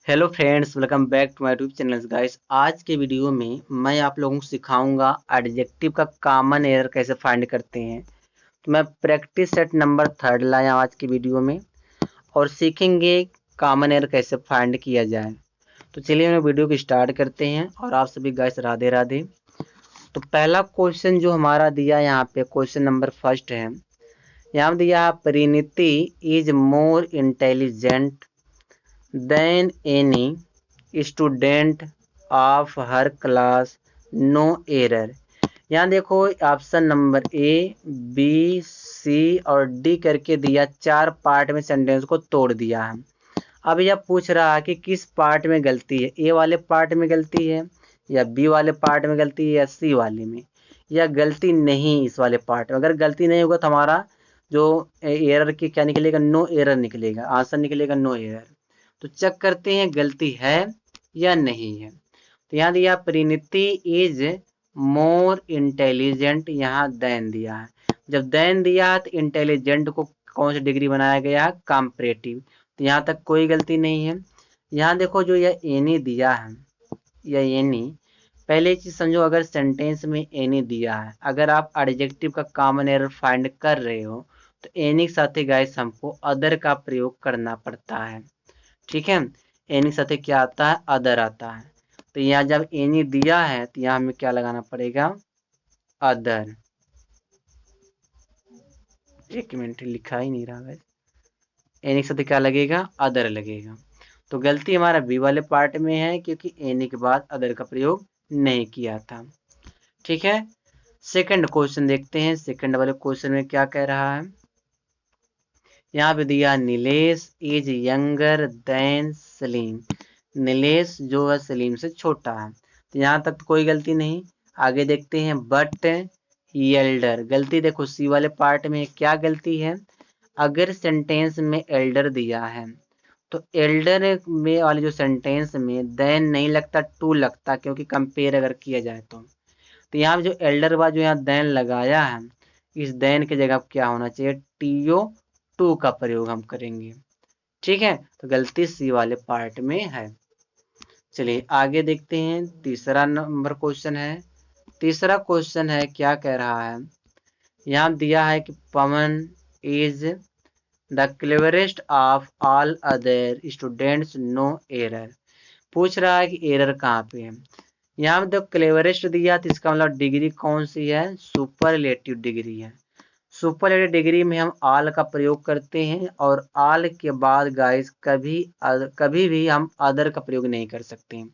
Hello friends, welcome back to my YouTube channel guys. आज के video में मैं आप लोगों को सिखाऊंगा एडजेक्टिव का कॉमन एरर कैसे फाइंड करते हैं। तो मैं प्रैक्टिस सेट नंबर 3 लाया हूं आज की वीडियो में और सीखेंगे कॉमन एरर कैसे फाइंड किया जाए। तो चलिए हम वीडियो को स्टार्ट करते हैं और आप सभी गाइस राधे राधे। तो पहला क्वेश्चन जो हमारा दिया यहाँ पे क्वेश्चन नंबर फर्स्ट है। यहाँ दिया Parineeti is more intelligent than any student of her class, no error. यहाँ देखो option number A, B, C और डी करके दिया, 4 पार्ट में सेंटेंस को तोड़ दिया है। अब यह पूछ रहा है कि किस पार्ट में गलती है, ए वाले पार्ट में गलती है या बी वाले पार्ट में गलती है या सी वाले में, या गलती नहीं इस वाले पार्ट में। अगर गलती नहीं होगा तो हमारा जो एरर की क्या निकलेगा, नो एरर निकलेगा, आंसर निकलेगा नो एरर। तो चेक करते हैं गलती है या नहीं है। तो यहाँ दिया परिणीति इज मोर इंटेलिजेंट, यहाँ देन दिया है। जब देन दिया है तो इंटेलिजेंट को कौन सी डिग्री बनाया गया है, कंपैरेटिव। तो यहाँ तक कोई गलती नहीं है। यहाँ देखो जो यह एनी दिया है, यह एनी, पहले चीज समझो, अगर सेंटेंस में एनी दिया है, अगर आप एडजेक्टिव का कॉमन एरर फाइंड कर रहे हो तो एनी के साथ ही गाइस हमको अदर का प्रयोग करना पड़ता है। ठीक है, एनी साथ क्या आता है, अदर आता है। तो यहाँ जब एनी दिया है तो यहाँ हमें क्या लगाना पड़ेगा, अदर। एक मिनट, लिखा ही नहीं रहा है। एनी के साथ क्या लगेगा, अदर लगेगा। तो गलती हमारा बी वाले पार्ट में है क्योंकि एनी के बाद अदर का प्रयोग नहीं किया था। ठीक है, सेकंड क्वेश्चन देखते हैं। सेकंड वाले क्वेश्चन में क्या कह रहा है, यहाँ पे दिया Nilesh is younger than Salim. Nilesh जो है सलीम से छोटा है, तो यहाँ तक तो कोई गलती नहीं। आगे देखते हैं, बट एल्डर, गलती देखो सी वाले पार्ट में क्या गलती है, अगर सेंटेंस में एल्डर दिया है तो एल्डर में वाले जो सेंटेंस में देन नहीं लगता, टू लगता, क्योंकि कंपेयर अगर किया जाए तो यहाँ जो एल्डर बाद जो यहाँ देन लगाया है, इस देन की जगह क्या होना चाहिए, टीओ टू का प्रयोग हम करेंगे। ठीक है, तो गलती सी वाले पार्ट में है। चलिए आगे देखते हैं, तीसरा नंबर क्वेश्चन है। तीसरा क्वेश्चन है, क्या कह रहा है, यहाँ दिया है कि Pawan is the cleverest of all other students, no error. पूछ रहा है कि एरर कहाँ पे है। यहाँ पे क्लेवरेस्ट दिया तो इसका मतलब डिग्री कौन सी है, सुपरलेटिव डिग्री है। सुपरलेटिव डिग्री में हम आल का प्रयोग करते हैं और आल के बाद गाइस कभी भी हम अदर का प्रयोग नहीं कर सकते हैं।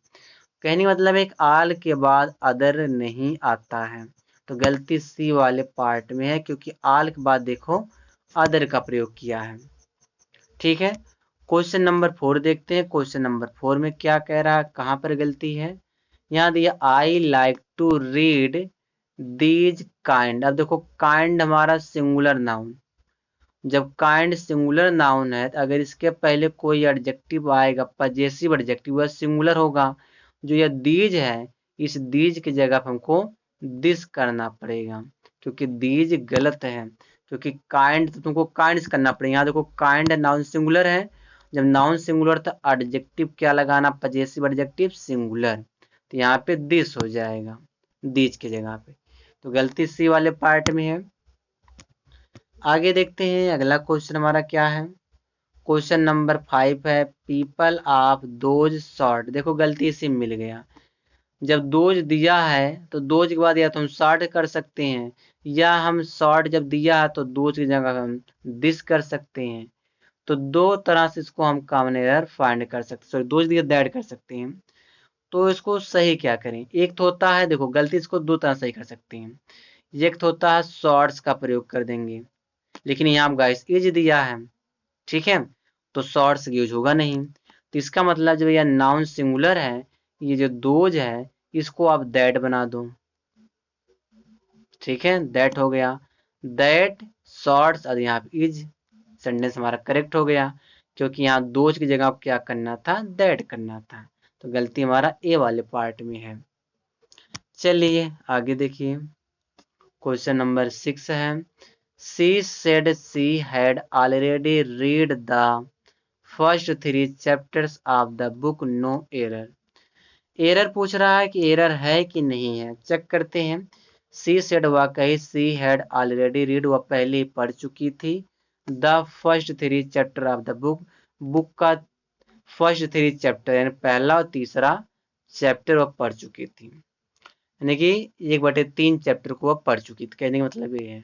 कहने मतलब एक आल के बाद अदर नहीं आता है। तो गलती सी वाले पार्ट में है क्योंकि आल के बाद देखो अदर का प्रयोग किया है। ठीक है, क्वेश्चन नंबर 4 देखते हैं। क्वेश्चन नंबर 4 में क्या कह रहा है, कहाँ पर गलती है। यहाँ दिया I like to read these kind. अब देखो काइंड हमारा सिंगुलर नाउन, जब काइंड सिंगुलर नाउन है तो अगर इसके पहले कोई एडजेक्टिव आएगा, पजेसिव एडजेक्टिव, वह सिंगुलर होगा। जो यह दीज है, इस दीज की जगह पर हमको दिस करना पड़ेगा क्योंकि दीज गलत है। क्योंकि काइंड तो तुमको काइंड्स करना पड़ेगा। यहाँ देखो काइंड नाउन सिंगुलर है, जब नाउन सिंगुलर तो एडजेक्टिव क्या लगाना, पजेसिव एडजेक्टिव सिंगुलर, तो यहाँ पे दिस हो जाएगा दीज की जगह पे। तो गलती सी वाले पार्ट में है। आगे देखते हैं अगला क्वेश्चन हमारा क्या है। क्वेश्चन नंबर 5 है, पीपल ऑफ दोज शॉर्ट। देखो गलती से मिल गया, जब दोज दिया है तो दोज के बाद या तो हम शॉर्ट कर सकते हैं, या हम शॉर्ट जब दिया है तो दोज की जगह हम दिस कर सकते हैं। तो दो तरह से इसको हम कॉमन एरर फाइंड कर सकते, सॉरी दोज दिया दैट कर सकते हैं। तो इसको सही क्या करें, एक तो होता है, देखो गलती इसको दो तरह सही कर सकते हैं। एक तो होता है शॉर्ट्स का प्रयोग कर देंगे, लेकिन यहाँ गाइस इज दिया है, ठीक है, तो शॉर्ट्स यूज होगा नहीं। तो इसका मतलब जब यह नाउन सिंगुलर है, ये जो दोज है इसको आप दैट बना दो। ठीक है, दैट हो गया, दैट शॉर्ट्स, और यहाँ पे इज, सेंटेंस हमारा करेक्ट हो गया क्योंकि यहाँ दोज की जगह क्या करना था, दैट करना था। तो गलती हमारा ए वाले पार्ट में है। चलिए आगे देखिए, क्वेश्चन नंबर 6 है, she said she had already read the first 3 chapters of the book no error. Error पूछ रहा है कि एरर है कि नहीं है, चेक करते हैं। सी सेड वाकई सी हैड ऑलरेडी रीड, वह पहले ही पढ़ चुकी थी। The first 3 chapter of the book, book का फर्स्ट 3 चैप्टर यानी पहला और तीसरा चैप्टर वह पढ़ चुकी थी, यानी कि 1/3 चैप्टर को वह पढ़ चुकी थी, कहने का मतलब ये है।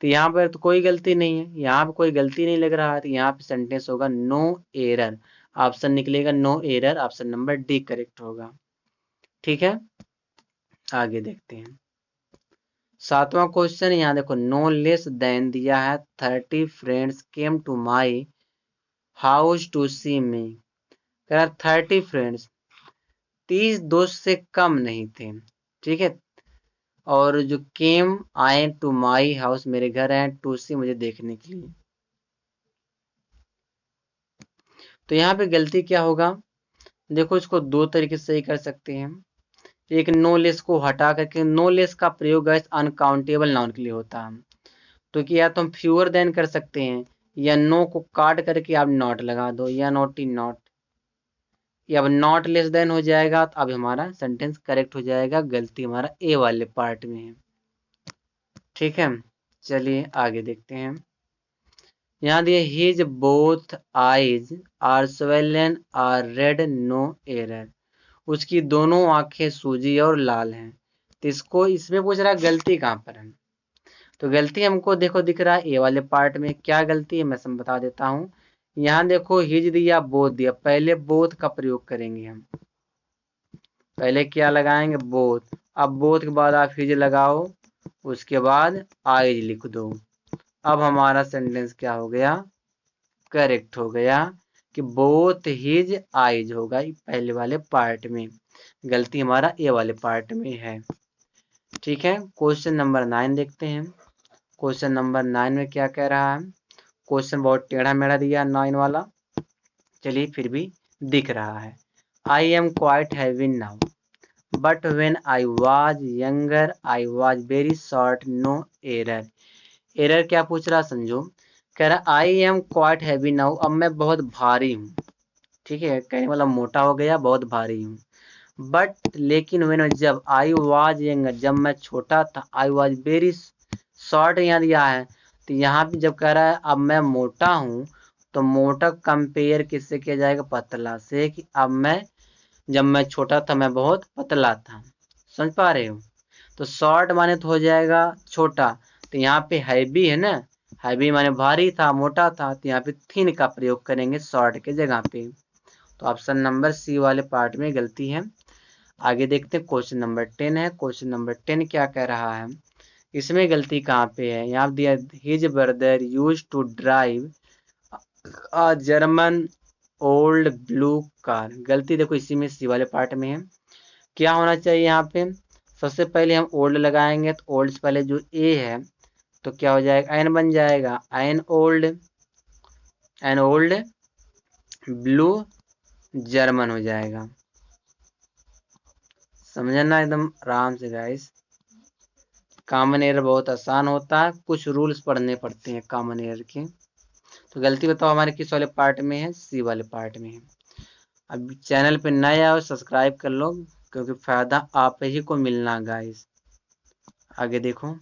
तो यहाँ पर तो कोई गलती नहीं है, यहाँ पे कोई गलती नहीं लग रहा है, तो यहाँ पे सेंटेंस होगा नो एरर, ऑप्शन निकलेगा no error, option number D correct होगा। ठीक है, आगे देखते हैं। 7वां क्वेश्चन, यहाँ देखो नो लेस देन दिया है 30 friends came to my house to see me. कह रहा 30 फ्रेंड्स, 30 दोस्त से कम नहीं थे, ठीक है। और जो केम आए टू माई हाउस, मेरे घर आए, टू सी मुझे देखने के लिए। तो यहाँ पे गलती क्या होगा, देखो इसको दो तरीके से ही कर सकते हैं। एक नो लेस को हटा करके, नो लेस का प्रयोग अनकाउंटेबल नाउन के लिए होता है, तो कि या तो हम फ्यूअर देन कर सकते हैं, या नो को काट करके आप नॉट लगा दो, या नॉट इन नॉट, या अब नॉट लेस देन हो जाएगा, तो अब हमारा सेंटेंस करेक्ट हो जाएगा। गलती हमारा ए वाले पार्ट में है। ठीक है, चलिए आगे देखते हैं। यहाँ दिए his both eyes are swollen are red no error, उसकी दोनों आंखें सूजी और लाल हैं। तो इसको इसमें पूछ रहा है गलती कहाँ पर है, तो गलती हमको देखो दिख रहा है ए वाले पार्ट में। क्या गलती है मैं बता देता हूँ। यहाँ देखो हिज दिया बोथ दिया, पहले बोथ का प्रयोग करेंगे हम, पहले क्या लगाएंगे बोथ, अब बोथ के बाद आप हिज लगाओ, उसके बाद आइज लिख दो। अब हमारा सेंटेंस क्या हो गया, करेक्ट हो गया कि बोथ हिज आइज होगा पहले वाले पार्ट में। गलती हमारा ए वाले पार्ट में है। ठीक है, क्वेश्चन नंबर 9 देखते हैं। क्वेश्चन नंबर 9 में क्या कह रहा है, क्वेश्चन बहुत टेढ़ा मेढ़ा दिया 9 वाला, चलिए फिर भी दिख रहा है। I am quite heavy now, but when I was younger I was very short no error. Error क्या पूछ रहा समझो, कह रहा I am quite heavy now, अब मैं बहुत भारी हूँ, ठीक है, कहने वाला मोटा हो गया, बहुत भारी हूँ। बट लेकिन वेन जब आई वॉज यंगर, जब मैं छोटा था, आई वॉज वेरी शॉर्ट यहाँ दिया है, तो यहाँ पे जब कह रहा है अब मैं मोटा हूँ, तो मोटा कंपेयर किससे किया जाएगा, पतला से, कि अब मैं जब मैं छोटा था मैं बहुत पतला था। समझ पा रहे हो, तो शॉर्ट माने तो हो जाएगा छोटा, तो यहाँ पे हैवी है ना, हैवी माने भारी था, मोटा था, तो यहाँ पे थिन का प्रयोग करेंगे शॉर्ट के जगह पे। तो ऑप्शन नंबर सी वाले पार्ट में गलती है। आगे देखते हैं, क्वेश्चन नंबर 10 है। क्वेश्चन नंबर 10 क्या कह रहा है, इसमें गलती कहाँ पे है, यहाँ दिया his brother use to drive a German old blue car. गलती देखो इसी में सी वाले पार्ट में है। क्या होना चाहिए यहाँ पे, सबसे पहले हम ओल्ड लगाएंगे, तो ओल्ड से पहले जो ए है तो क्या हो जाएगा, एन बन जाएगा, एन ओल्ड ब्लू जर्मन हो जाएगा। समझना एकदम आराम से गाइस, कॉमन एरर बहुत आसान होता है, कुछ रूल्स पढ़ने पड़ते हैं कॉमन एरर के। तो गलती बताओ हमारे किस वाले पार्ट में है, सी वाले पार्ट में है। अब चैनल पे नए आओ सब्सक्राइब कर लो, क्योंकि फायदा आप ही को मिलना गाइस। आगे देखो,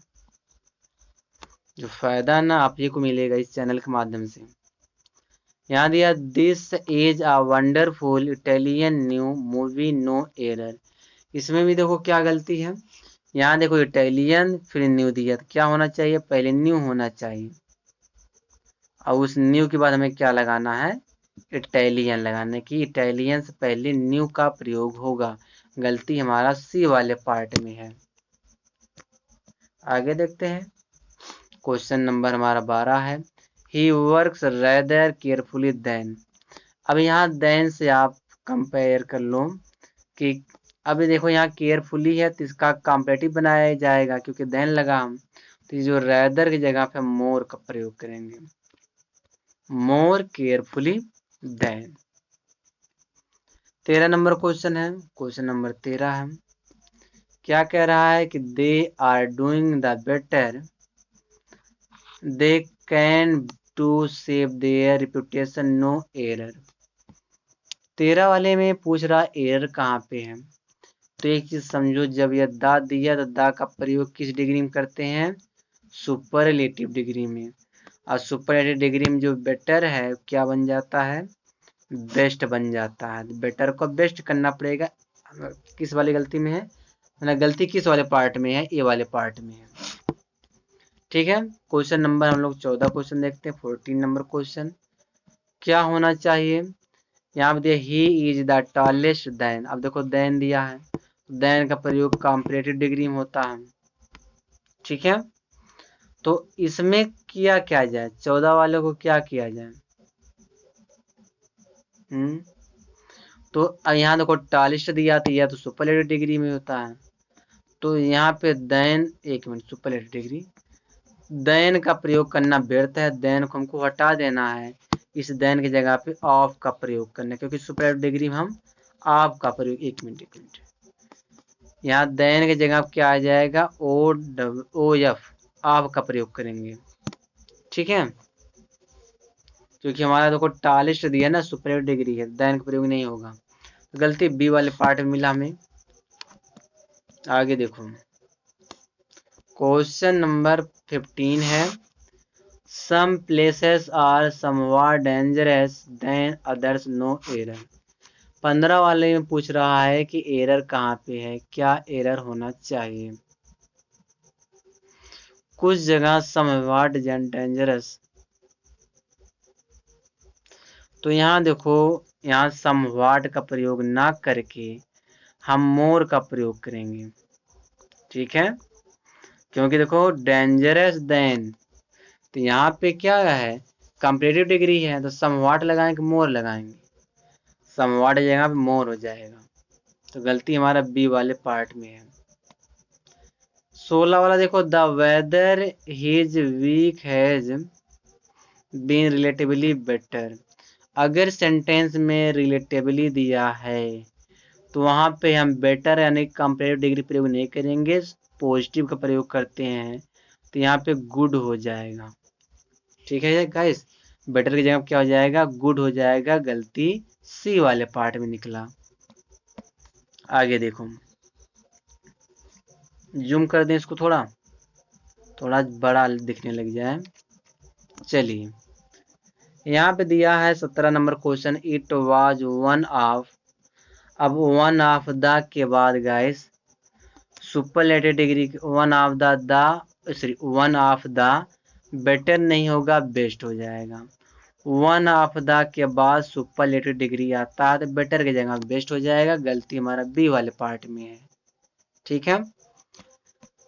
जो फायदा ना आप ही को मिलेगा इस चैनल के माध्यम से। यहाँ दिया this is a wonderful Italian new movie no error. इसमें भी देखो क्या गलती है, यहाँ देखो इटालियन फिर न्यू दिया, तो क्या होना चाहिए, पहले न्यू होना चाहिए, और उस न्यू के बाद हमें क्या लगाना है, इटालियन लगाने की, इटालियन से पहले न्यू का प्रयोग होगा। गलती हमारा सी वाले पार्ट में है। आगे देखते हैं, क्वेश्चन नंबर हमारा 12 है। He works rather carefully than. अब यहाँ देन से आप कंपेयर कर लो कि अभी देखो यहाँ केयरफुली है, तो इसका कॉम्परेटिव बनाया जाएगा, क्योंकि देन लगा हम, तो जो रेदर की जगह पे मोर का प्रयोग करेंगे, मोर केयरफुली देन। 13 नंबर क्वेश्चन है, क्वेश्चन नंबर 13 है। क्या कह रहा है कि they are doing the better they can to save their reputation, no error. 13 वाले में पूछ रहा एरर कहाँ पे है। तो एक चीज समझो, जब यह दा दिया तो दा का प्रयोग किस डिग्री में करते हैं, सुपरलेटिव डिग्री में। और सुपरलेटिव डिग्री में जो बेटर है क्या बन जाता है, बेस्ट बन जाता है। बेटर को बेस्ट करना पड़ेगा। किस वाली गलती में है ना, गलती किस वाले पार्ट में है, ए वाले पार्ट में है। ठीक है, क्वेश्चन नंबर हम लोग 14 क्वेश्चन देखते हैं। 14 नंबर क्वेश्चन क्या होना चाहिए, यहाँ पे दिया he is the tallest than. अब देखो देन दिया है, देन का प्रयोग कंपैरेटिव डिग्री में होता है। ठीक है, तो इसमें किया क्या जाए, 14 वाले को क्या किया जाए। तो अब यहाँ देखो टॉलेस्ट दिया तो यह तो सुपरलेटिव डिग्री में होता है। तो यहाँ पे देन, एक मिनट, सुपरलेटिव डिग्री, देन का प्रयोग करना व्यर्थ है। देन को हमको हटा देना है, इस देन की जगह पे ऑफ का प्रयोग करना है, क्योंकि सुपरलेटिव डिग्री में हम ऑफ का प्रयोग, एक मिनट, यहाँ देन की जगह क्या आ जाएगा, ओ एफ, ऑफ का प्रयोग करेंगे। ठीक है, क्योंकि हमारा देखो टॉलेस्ट दिया ना, सुपरलेटिव डिग्री है, देन का प्रयोग नहीं होगा। तो गलती बी वाले पार्ट में मिला हमें। आगे देखो, क्वेश्चन नंबर 15 है, some places are somewhat dangerous than others, no error. 15 वाले में पूछ रहा है कि एरर कहाँ पे है, क्या एरर होना चाहिए। कुछ जगह समवॉट डेंजरस, तो यहाँ देखो, यहाँ समवॉट का प्रयोग ना करके हम मोर का प्रयोग करेंगे। ठीक है, क्योंकि देखो डेंजरस देन, तो यहाँ पे क्या है, कंपैरेटिव डिग्री है, तो समवॉट लगाएंगे, मोर लगाएंगे, समवॉट की जगह पे मोर हो जाएगा। तो गलती हमारा बी वाले पार्ट में है। 16 वाला देखो, the weather his week has been relatively better. अगर सेंटेंस में रिलेटिवली दिया है तो वहां पे हम बेटर यानी कंपैरेटिव डिग्री प्रयोग नहीं करेंगे, पॉजिटिव का प्रयोग करते हैं, तो यहाँ पे गुड हो जाएगा। ठीक है गाइस, बेटर की जगह क्या हो जाएगा, गुड हो जाएगा। गलती सी वाले पार्ट में निकला। आगे देखो, जूम कर दें इसको, थोड़ा बड़ा दिखने लग जाए। चलिए, यहाँ पे दिया है 17 number question, it was one of. अब वन ऑफ द के बाद guys superlative degree, one of one of the better नहीं होगा, बेस्ट हो जाएगा। वन ऑफ द के बाद सुपरलेटिव डिग्री आता है तो बेटर की जगह बेस्ट हो जाएगा। गलती हमारा बी वाले पार्ट में है। ठीक है,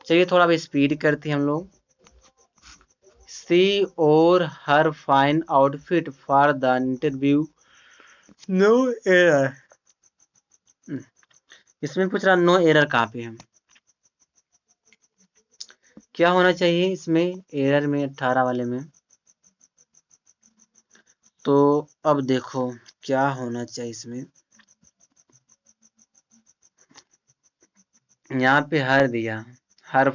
चलिए थोड़ा भी स्पीड करते हैं हम लोग। सी और her fine outfit for the interview, no error. इसमें पूछ रहा नो एरर कहाँ पे है, क्या होना चाहिए इसमें एरर में, 18 वाले में। तो अब देखो क्या होना चाहिए इसमें, यहाँ पे हर दिया, हर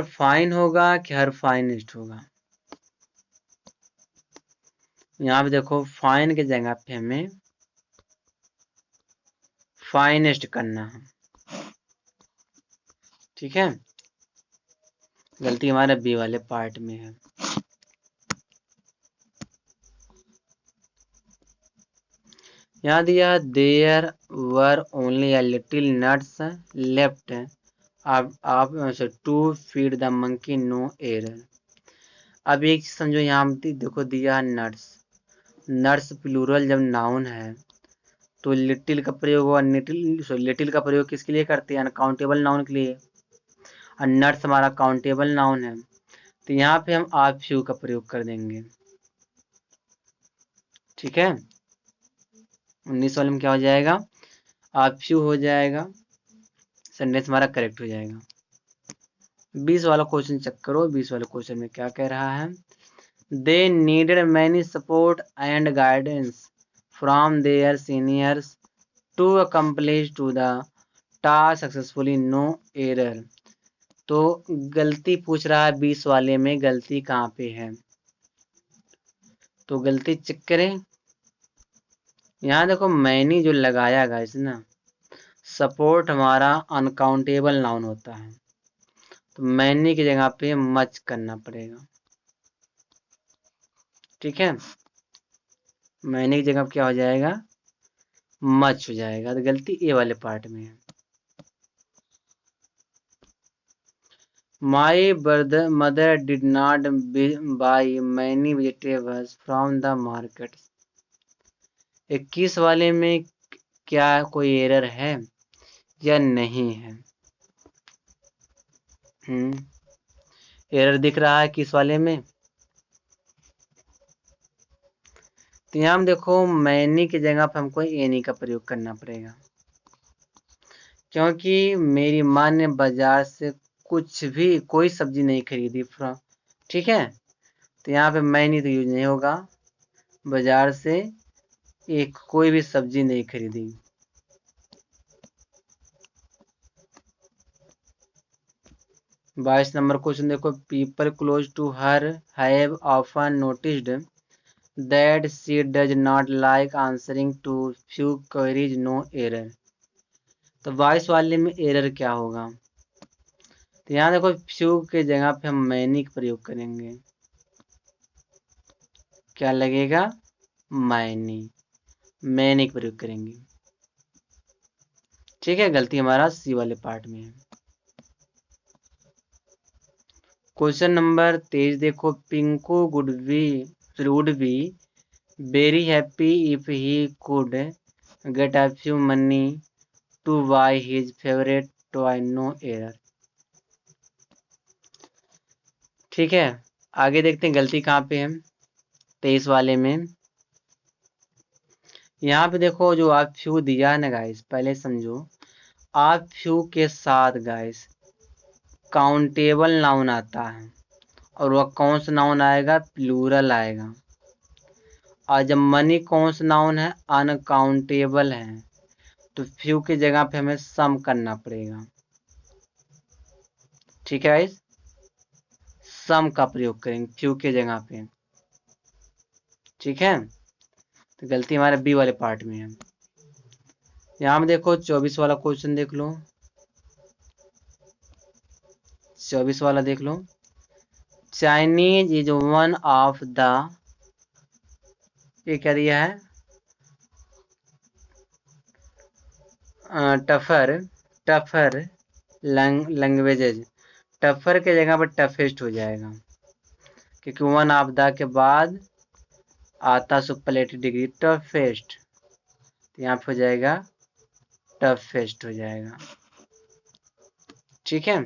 फाइन होगा कि हर फाइनेस्ट होगा। यहाँ पे देखो फाइन के जगह पे हमें फाइनेस्ट करना है। ठीक है, गलती हमारे बी वाले पार्ट में है। यहाँ दिया there were only a little nuts left आप to feed the monkey, no error. अब एक चीज समझो, यहाँ देखो दिया नट्स, नट्स प्लूरल जब नाउन है तो लिटिल का प्रयोग हुआ, लिटिल का प्रयोग किसके लिए करते हैं, अनकाउंटेबल नाउन के लिए, और नट्स हमारा काउंटेबल नाउन है, तो यहाँ पे हम आ फ्यू का प्रयोग कर देंगे। ठीक है, 19 वाले में क्या हो जाएगा, आ फ्यू हो जाएगा, सेंटेंस हमारा करेक्ट हो जाएगा। 20 वाला क्वेश्चन चेक करो, 20 वाले क्वेश्चन में क्या कह रहा है, they needed many support and guidance from their seniors to accomplish to the task successfully, no error. तो गलती पूछ रहा है 20 वाले में, गलती कहाँ पे है? तो गलती चेक करें। यहाँ देखो मैनी जो लगाया गाइस ना, सपोर्ट हमारा अनकाउंटेबल नाउन होता है, तो मैनी की जगह पे मच करना पड़ेगा। ठीक है, मैनी की जगह क्या हो जाएगा? मच हो जाएगा। तो गलती ए वाले पार्ट में है। My mother did not by many vegetables from the market. 21 वाले में क्या कोई एरर है या नहीं है? एरर दिख रहा है किस वाले में? तो यहाँ देखो मैनी की जगह पर हमको एनी का प्रयोग करना पड़ेगा, क्योंकि मेरी माँ ने बाजार से कुछ भी कोई सब्जी नहीं खरीदी फ्रॉम। ठीक है, तो यहाँ पे मैनी तो यूज नहीं होगा। बाजार से एक कोई भी सब्जी नहीं खरीदी। बाईस नंबर क्वेश्चन देखो, people close to her have often noticed that she does not like answering to few queries, no error. तो 22 वाले में एरर क्या होगा? तो यहाँ देखो फ्यू के जगह पे हम मैनी का प्रयोग करेंगे। क्या लगेगा? मैनी का प्रयोग करेंगे। ठीक है, गलती हमारा सी वाले पार्ट में है। क्वेश्चन नंबर 23 देखो, Pinku would be very happy if he could get a few money to buy his favourite toy, no error. ठीक है, आगे देखते हैं गलती कहाँ पे है। 23 वाले में यहाँ पे देखो जो आप फ्यू दिया है ना गाइस, पहले समझो आप फ्यू के साथ गाइस काउंटेबल नाउन आता है, और वह कौन सा नाउन आएगा? प्लूरल आएगा। और जब मनी कौन सा नाउन है? अनकाउंटेबल है, तो फ्यू की जगह पे हमें सम करना पड़ेगा। ठीक है गाइस, सम का प्रयोग करेंगे फ्यू के जगह पे। ठीक है, तो गलती हमारे बी वाले पार्ट में है। यहाँ में देखो 24 वाला क्वेश्चन देख लो, 24 वाला देख लो। Chinese is one of the, ये क्या दिया है? Tougher languages. टफर के जगह पर टफेस्ट हो जाएगा, क्योंकि वन ऑफ द के बाद आता सुपरलेटिव डिग्री टफेस्ट, तो यहाँ पे हो जाएगा टफेस्ट हो जाएगा। ठीक है,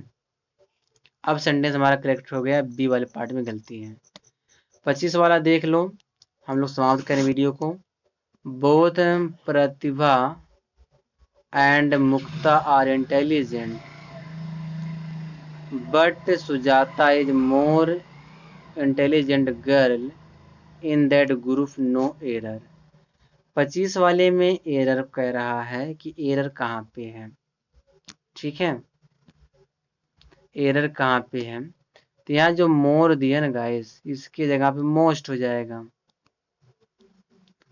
अब सेंटेंस हमारा करेक्ट हो गया, बी वाले पार्ट में गलती है। 25 वाला देख लो, हम लोग समाप्त करें वीडियो को। Both Pratibha and Mukta are intelligent, but Sujata is more intelligent girl in that group, no error. 25 वाले में एरर कह रहा है कि एरर कहाँ पे है। ठीक है, एरर कहाँ पे है? तो यहाँ जो मोर दिया ना गाइस, इसकी जगह पे मोस्ट हो जाएगा।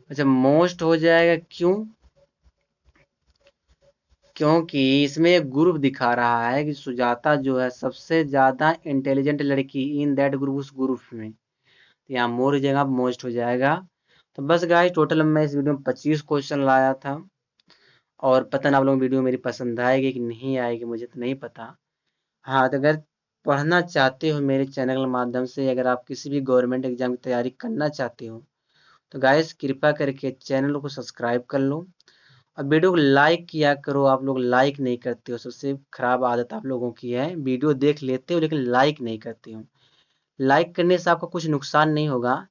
अच्छा, मोस्ट हो जाएगा क्यों? क्योंकि इसमें एक ग्रुप दिखा रहा है कि सुजाता जो है सबसे ज्यादा इंटेलिजेंट लड़की इन दैट ग्रुप, उस ग्रुप में। तो यहाँ मोर की जगह मोस्ट हो जाएगा। तो बस गाइस, टोटल मैं इस वीडियो में 25 क्वेश्चन लाया था, और पता ना आप लोगों को वीडियो मेरी पसंद आएगी कि नहीं आएगी, मुझे तो नहीं पता। हाँ, तो अगर पढ़ना चाहते हो मेरे चैनल के माध्यम से, अगर आप किसी भी गवर्नमेंट एग्जाम की तैयारी करना चाहते हो, तो गाइस कृपया करके चैनल को सब्सक्राइब कर लो, और वीडियो को लाइक किया करो। आप लोग लाइक नहीं करते हो, सबसे खराब आदत आप लोगों की है, वीडियो देख लेते हो लेकिन लाइक नहीं करते हो। लाइक करने से आपका कुछ नुकसान नहीं होगा।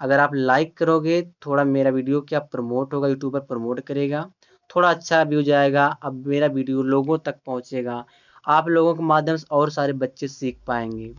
अगर आप लाइक करोगे, थोड़ा मेरा वीडियो क्या प्रमोट होगा, यूट्यूबर प्रमोट करेगा, थोड़ा अच्छा व्यूज आएगा, अब मेरा वीडियो लोगों तक पहुंचेगा, आप लोगों के माध्यम से और सारे बच्चे सीख पाएंगे।